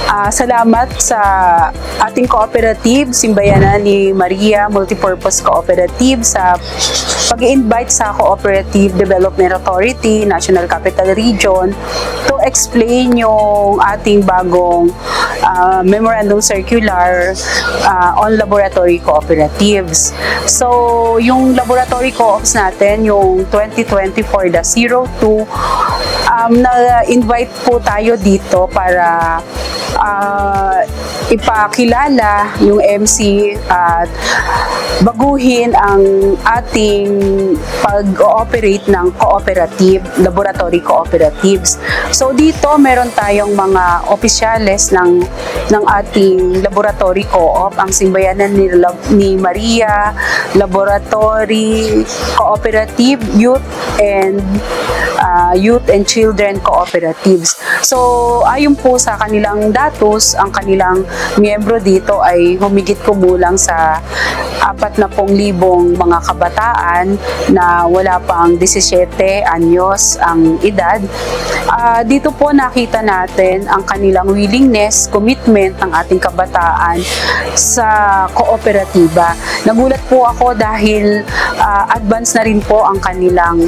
Salamat sa ating cooperative, Simbayanan ni Maria Multipurpose Cooperative sa pag-invite sa Cooperative Development Authority, National Capital Region to explain yung ating bagong Memorandum Circular on Laboratory Cooperatives. So, yung laboratory co-ops natin, yung 2024-02, na-invite po tayo dito para ipakilala yung MC at baguhin ang ating pag-ooperate ng cooperative, laboratory cooperatives. So dito meron tayong mga opisyales ng ating laboratory co-op, ang Simbayanan ni Maria Laboratory Cooperative Youth and Children Cooperatives. So ayon po sa kanilang datos, ang kanilang miyembro dito ay humigit kumulang sa 40,000 mga kabataan na wala pang 17 anyos ang edad. Dito po nakita natin ang kanilang willingness, commitment ng ating kabataan sa kooperatiba. Nagulat po ako dahil advance na rin po ang kanilang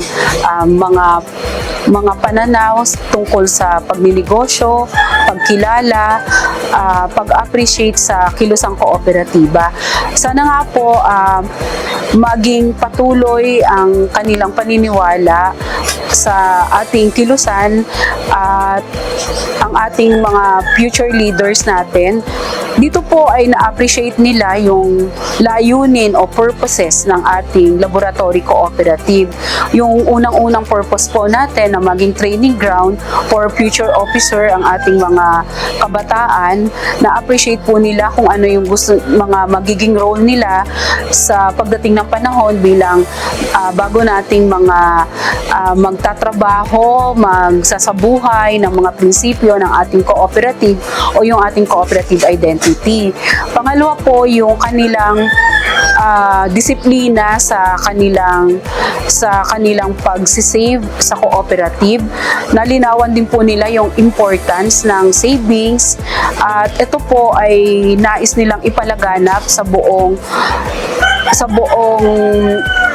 mga pananaw tungkol sa pagninegosyo, pagkilala, pag-appreciate sa kilusang kooperatiba. Sana nga po maging patuloy ang kanilang paniniwala sa ating kilusan at ang ating mga future leaders natin. Dito po ay na-appreciate nila yung layunin o purposes ng ating laboratory cooperative. Yung unang-unang purpose po natin na maging training ground for future officer ang ating mga kabataan. Na-appreciate po nila kung ano yung mga magiging role nila sa pagdating ng panahon bilang bago nating mga magtatrabaho, magsasabuhay ng mga prinsipyo ng ating cooperative o yung ating cooperative identity. Pangalawa po, yung kanilang disiplina sa kanilang pagsisave sa cooperative. Nalinawan din po nila yung importance ng savings at ito po ay nais nilang ipalaganap sa buong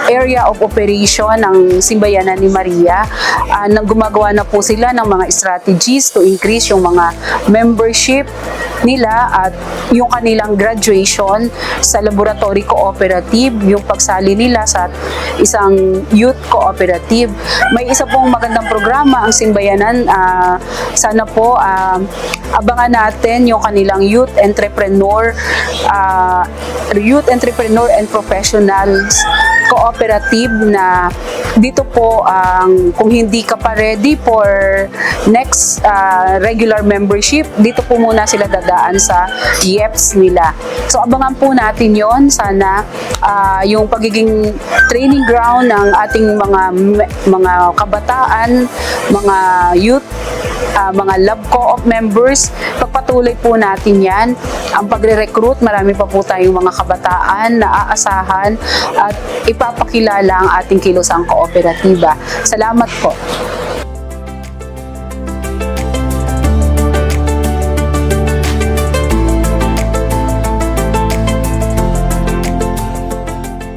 area of operation ng Simbayanan ni Maria. Nang gumagawa na po sila ng mga strategies to increase yung mga membership nila at yung kanilang graduation sa laboratory cooperative, yung pagsali nila sa isang youth cooperative. May isa pong magandang programa ang Simbayanan. Sana po abangan natin yung kanilang youth entrepreneur and professionals cooperative na dito po kung hindi ka pa ready for next regular membership, dito po muna sila dadaan sa YEPs nila. So abangan po natin yon. Sana yung pagiging training ground ng ating mga kabataan, mga youth, mga lab co-op members, pagpatuloy po natin yan. Ang pagre-recruit, marami pa po tayong mga kabataan na aasahan at ipapakilala ang ating kilusang kooperatiba. Salamat po.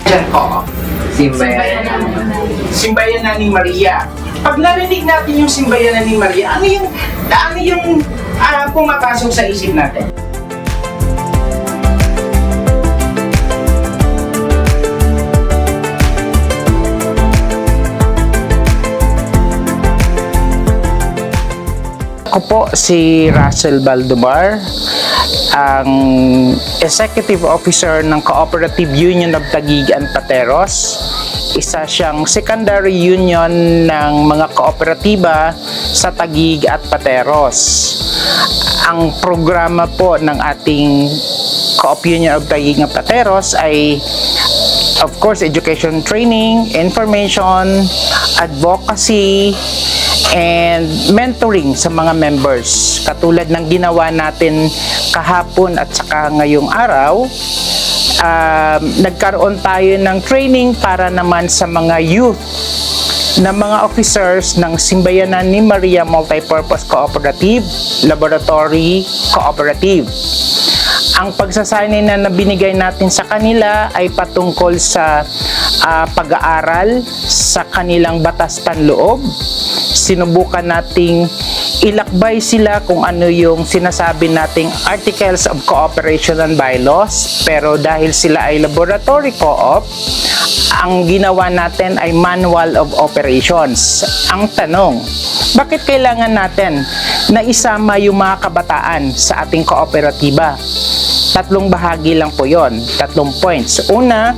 Diyan po, Simbayanan ni Maria. Pag narinig natin yung Simbayanan ni Maria, ano yung pumapasok sa isip natin? Ako po si Russell Baldomar, ang Executive Officer ng Cooperative Union of Taguig and Pateros. Isa siyang secondary union ng mga kooperatiba sa Taguig at Pateros. Ang programa po ng ating Co-op Union of Taguig at Pateros ay of course education training, information, advocacy, and mentoring sa mga members. Katulad ng ginawa natin kahapon at saka ngayong araw, nagkaroon tayo ng training para naman sa mga youth na mga officers ng Simbayanan ni Maria Multipurpose Cooperative, Laboratory Cooperative. Ang pagsasanay na binigay natin sa kanila ay patungkol sa pag-aaral sa kanilang batas panloob. Sinubukan nating ilakbay sila kung ano yung sinasabi nating Articles of Cooperation and Bylaws, pero dahil sila ay laboratory co-op, ang ginawa natin ay Manual of Operations. Ang tanong, bakit kailangan natin na isama yung mga kabataan sa ating kooperatiba? Tatlong bahagi lang po yon, 3 points. Una,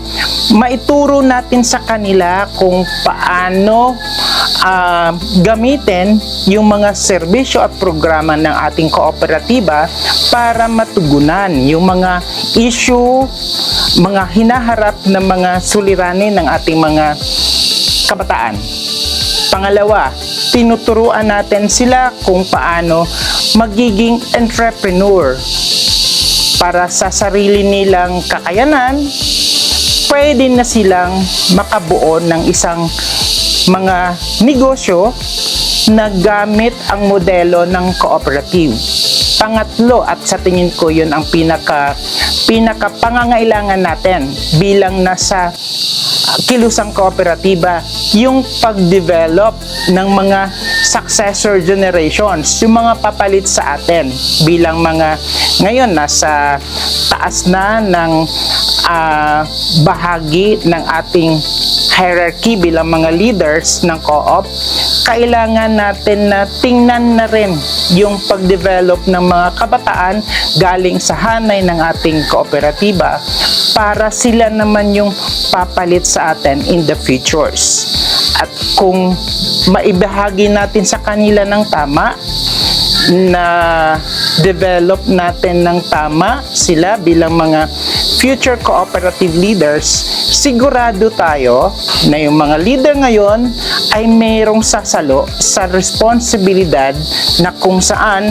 maituro natin sa kanila kung paano gamitin yung mga serbisyo at programa ng ating kooperatiba para matugunan yung mga issue, mga hinaharap na mga suliranin ng ating mga kabataan. Pangalawa, tinuturuan natin sila kung paano magiging entrepreneur para sa sarili nilang kakayanan. Pwede na silang makabuo ng isang mga negosyo na gamit ang modelo ng cooperative. Pangatlo, at sa tingin ko yun ang pinaka pangangailangan natin bilang nasa kilusang kooperatiba, yung pag-develop ng mga successor generations, yung mga papalit sa atin bilang mga ngayon nasa taas na ng bahagi ng ating hierarchy bilang mga leaders ng co-op. Kailangan natin na tingnan na rin yung pag-develop ng mga kabataan galing sa hanay ng ating kooperatiba para sila naman yung papalit sa atin in the futures. At kung maibahagi natin sa kanila ng tama, na develop natin ng tama sila bilang mga future cooperative leaders, sigurado tayo na yung mga leader ngayon ay mayroong sasalo sa responsibilidad na kung saan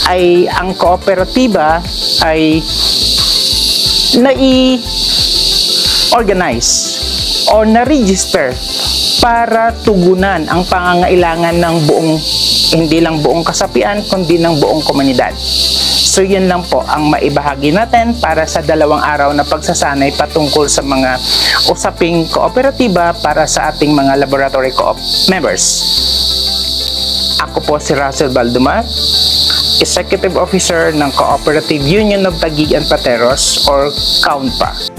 ay ang kooperatiba ay nai-organize o na-register para tugunan ang pangangailangan ng buong, hindi lang buong kasapian, kundi ng buong komunidad. So yun lang po ang maibahagi natin para sa 2 araw na pagsasanay patungkol sa mga usaping kooperatiba para sa ating mga laboratory co-op members. Ako po si Russell Baldomar, Executive Officer ng Cooperative Union of Taguig and Pateros or COUNPA.